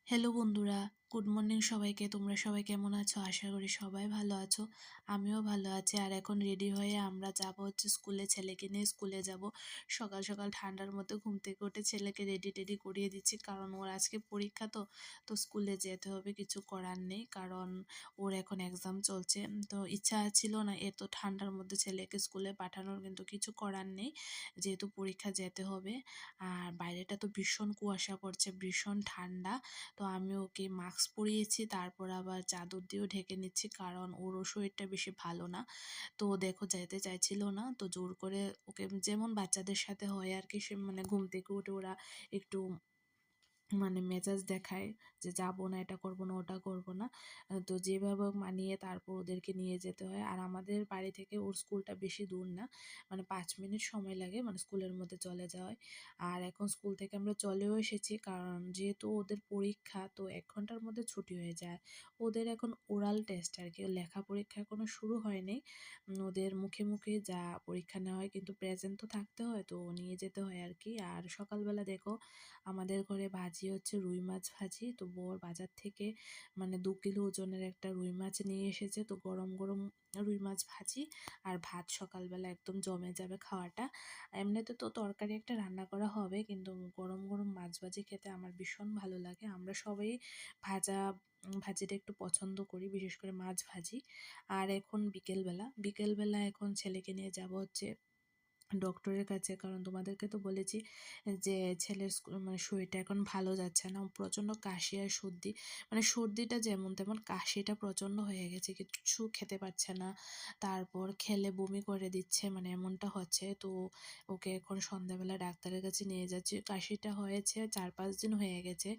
Hello বন্ধুরা, good morning সবাইকে। তোমরা সবাই কেমন আছো? আশা করি সবাই ভালো আছো। আমিও ভালো আছি। আর এখন রেডি হয়ে আমরা যাব হচ্ছে স্কুলে, ছেলেকে নিয়ে স্কুলে যাব। সকাল সকাল ঠান্ডার মধ্যে ঘুম থেকে উঠে ছেলেকে রেডি টেডি করিয়ে দিচ্ছি, কারণ ওর আজকে পরীক্ষা তো স্কুলে যেতে হবে, কিছু করার নেই, কারণ ওর এখন এক্সাম চলছে। তো ইচ্ছা ছিল না এত ঠান্ডার মধ্যে ছেলেকে স্কুলে পাঠানোর, কিন্তু কিছু করার নেই, যেহেতু পরীক্ষা যেতে হবে। আর বাইরেটা তো ভীষণ কুয়াশা পড়ছে, ভীষণ ঠান্ডা। তো আমি ওকে মাস্ক পরিয়েছি, তারপর আবার চাদর দিয়েও ঢেকে নিচ্ছি, কারণ ওরও শরীরটা বেশি ভালো না। তো দেখো যেতে চাইছিল না, তো জোর করে ওকে, যেমন বাচ্চাদের সাথে হয় আর কি, সে মানে ঘুম থেকে উঠে ওরা একটু মেজাজ দেখায় যে যাবো না, এটা করবো না, ওটা করবো না। তো যেভাবে হোক মানিয়ে তারপর ওদেরকে নিয়ে যেতে হয়। আর আমাদের বাড়ি থেকে ওর স্কুলটা বেশি দূর না, 5 মিনিট সময় লাগে স্কুলের মধ্যে চলে যাওয়ায়। আর এখন স্কুল থেকে আমরা চলেও এসেছি, কারণ যেহেতু ওদের পরীক্ষা, তো 1 ঘন্টার মধ্যে ছুটি হয়ে যায়। ওদের এখন ওরাল টেস্ট আর কি, লেখা পরীক্ষা এখনো শুরু হয়নি। ওদের মুখে মুখে যা পরীক্ষা নেওয়া হয়, কিন্তু প্রেজেন্ট তো থাকতে হয়, তো নিয়ে যেতে হয় আর কি। আর সকালবেলা দেখো আমাদের ঘরে ভাজি হচ্ছে রুই মাছ ভাজি। তো বর বাজার থেকে 2 কিলো ওজনের একটা রুই মাছ নিয়ে এসেছে, তো গরম গরম রুই মাছ ভাজি আর ভাত সকালবেলা একদম জমে যাবে খাওয়াটা। এমনিতে তো তরকারি একটা রান্না করা হবে, কিন্তু গরম গরম মাছ ভাজি খেতে আমার ভীষণ ভালো লাগে। আমরা সবাই ভাজিটা একটু পছন্দ করি, বিশেষ করে মাছ ভাজি। আর এখন বিকেলবেলা এখন ছেলেকে নিয়ে যাব হচ্ছে ডক্টরের কাছে, কারণ তোমাদেরকে তো বলেছি যে ছেলের শরীরটা এখন ভালো যাচ্ছে না, প্রচণ্ড কাশি আর সর্দি। সর্দিটা যেমন তেমন, কাশিটা প্রচণ্ড হয়ে গেছে, কিছু খেতে পারছে না, তারপর খেলে বমি করে দিচ্ছে, এমনটা হচ্ছে। তো ওকে এখন সন্ধ্যাবেলা ডাক্তারের কাছে নিয়ে যাচ্ছি। কাশিটা হয়েছে 4-5 দিন হয়ে গেছে।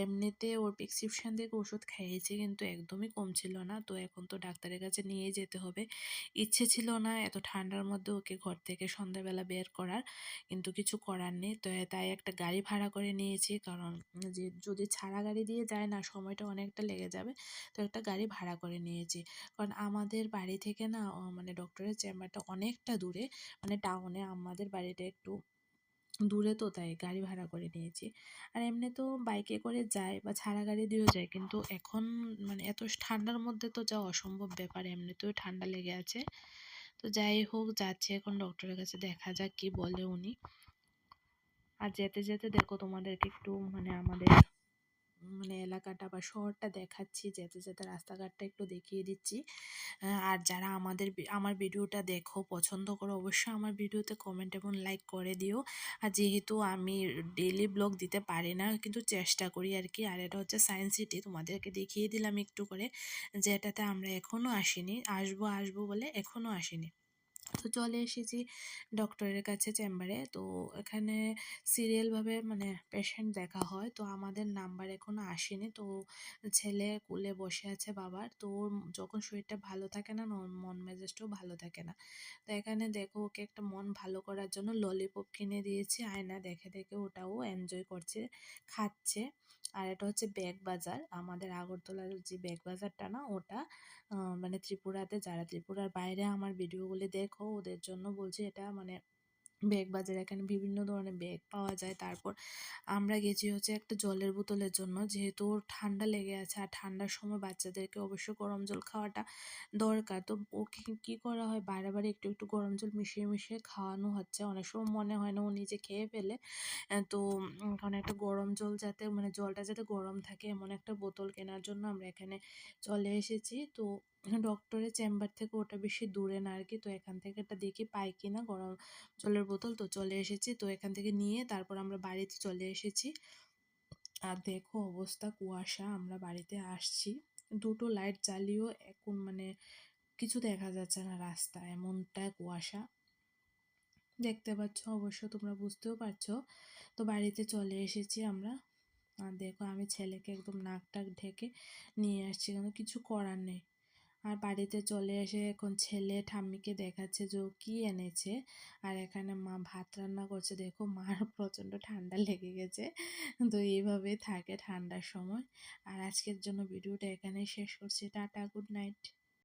এমনিতে ওর প্রেসক্রিপশন থেকে ওষুধ খাইয়েছি, কিন্তু একদমই কমছিল না। তো এখন তো ডাক্তারের কাছে নিয়ে যেতে হবে। ইচ্ছে ছিল না এত ঠান্ডার মধ্যে ওকে ঘর থেকে সন্ধ্যাবেলা বের করার, কিন্তু কিছু করার নেই। তো তাই একটা গাড়ি ভাড়া করে নিয়েছি, কারণ যে যদি ছাড়া গাড়ি দিয়ে যায় না, সময়টা অনেকটা লেগে যাবে। তো একটা গাড়ি ভাড়া করে নিয়েছি, কারণ আমাদের বাড়ি থেকে না ডক্টরের চেম্বারটা অনেকটা দূরে, টাউনে, আমাদের বাড়িটা একটু দূরে, তো তাই গাড়ি ভাড়া করে নিয়েছি। আর এমনি তো বাইকে করে যায় বা ছাড়া গাড়ি দিয়েও যায়, কিন্তু এখন এত ঠান্ডার মধ্যে তো যাওয়া অসম্ভব ব্যাপার, এমনিতেও ঠান্ডা লেগে আছে। তো যাই হোক, যাচ্ছে এখন ডক্টরের কাছে, দেখা যাক কি বলে উনি। আর যেতে যেতে দেখো তোমাদেরকে একটু আমাদের এলাকাটা বা শহরটা দেখাচ্ছি, যেতে যেতে রাস্তাঘাটটা একটু দেখিয়ে দিচ্ছি। আর যারা আমার ভিডিওটা দেখো, পছন্দ করো, অবশ্যই আমার ভিডিওতে কমেন্ট এবং লাইক করে দিও। আর যেহেতু আমি ডেইলি ব্লগ দিতে পারি না, কিন্তু চেষ্টা করি আর কি। আর এটা হচ্ছে সায়েন্স সিটি, তোমাদেরকে দেখিয়ে দিলাম একটু করে, যেটাতে আমরা এখনও আসিনি, আসবো আসবো বলে এখনও আসিনি। তো চলে এসেছি ডক্টরের কাছে চেম্বারে। তো এখানে সিরিয়ালভাবে পেশেন্ট দেখা হয়। তো আমাদের নাম্বার এখনো আসেনি। তো ছেলে কোলে বসে আছে বাবার। তো ওর যখন শরীরটা ভালো থাকে না, ওর মন মেজাজটাও ভালো থাকে না। তো এখানে দেখো ওকে একটা মন ভালো করার জন্য ললিপপ কিনে দিয়েছি, আয়না দেখে দেখে ওটাও এনজয় করছে, খাচ্ছে। আর এটা হচ্ছে ব্যাগ বাজার, আমাদের আগরতলার যে ব্যাগ বাজারটা না, ওটা ত্রিপুরাতে, যারা ত্রিপুরার বাইরে আমার ভিডিওগুলি দেখো, ওদের জন্য বলছি এটা ব্যাগ বাজার। এখানে বিভিন্ন ধরনের ব্যাগ পাওয়া যায়। তারপর আমরা গেছি হচ্ছে একটা জলের বোতলের জন্য, যেহেতু ওর ঠান্ডা লেগে আছে, আর ঠান্ডার সময় বাচ্চাদেরকে অবশ্যই গরম জল খাওয়াটা দরকার। তো ওকে কি করা হয়, বারে বারে একটু একটু গরম জল মিশিয়ে মিশিয়ে খাওয়ানো হচ্ছে। অনেক সময় মনে হয় না ও নিজে খেয়ে ফেলে। তো ওখানে একটা গরম জল, যাতে জলটা যাতে গরম থাকে, এমন একটা বোতল কেনার জন্য আমরা এখানে চলে এসেছি। তো ডক্টরের চেম্বার থেকে ওটা বেশি দূরে না আর কি। তো এখান থেকে এটা দেখি পাই কিনা গরম জলের বোতল। তো চলে এসেছি, তো এখান থেকে নিয়ে তারপর আমরা বাড়িতে চলে এসেছি। আর দেখো অবস্থা, কুয়াশা, আমরা বাড়িতে আসছি, দুটো লাইট জ্বালিয়েও এখন কিছু দেখা যাচ্ছে না রাস্তা, এমনটা কুয়াশা দেখতে পাচ্ছ, অবশ্য তোমরা বুঝতেও পারছো। তো বাড়িতে চলে এসেছি আমরা। আর দেখো আমি ছেলেকে একদম নাক টাক ঢেকে নিয়ে আসছি, কিন্তু কিছু করার নেই। আর বাড়িতে চলে এসে এখন ছেলে ঠাম্মিকে দেখাচ্ছে যে ও কী এনেছে। আর এখানে মা ভাত রান্না করছে, দেখো মার প্রচণ্ড ঠান্ডা লেগে গেছে। তো এইভাবেই থাকে ঠান্ডার সময়। আর আজকের জন্য ভিডিওটা এখানেই শেষ করছি। Tata, good night.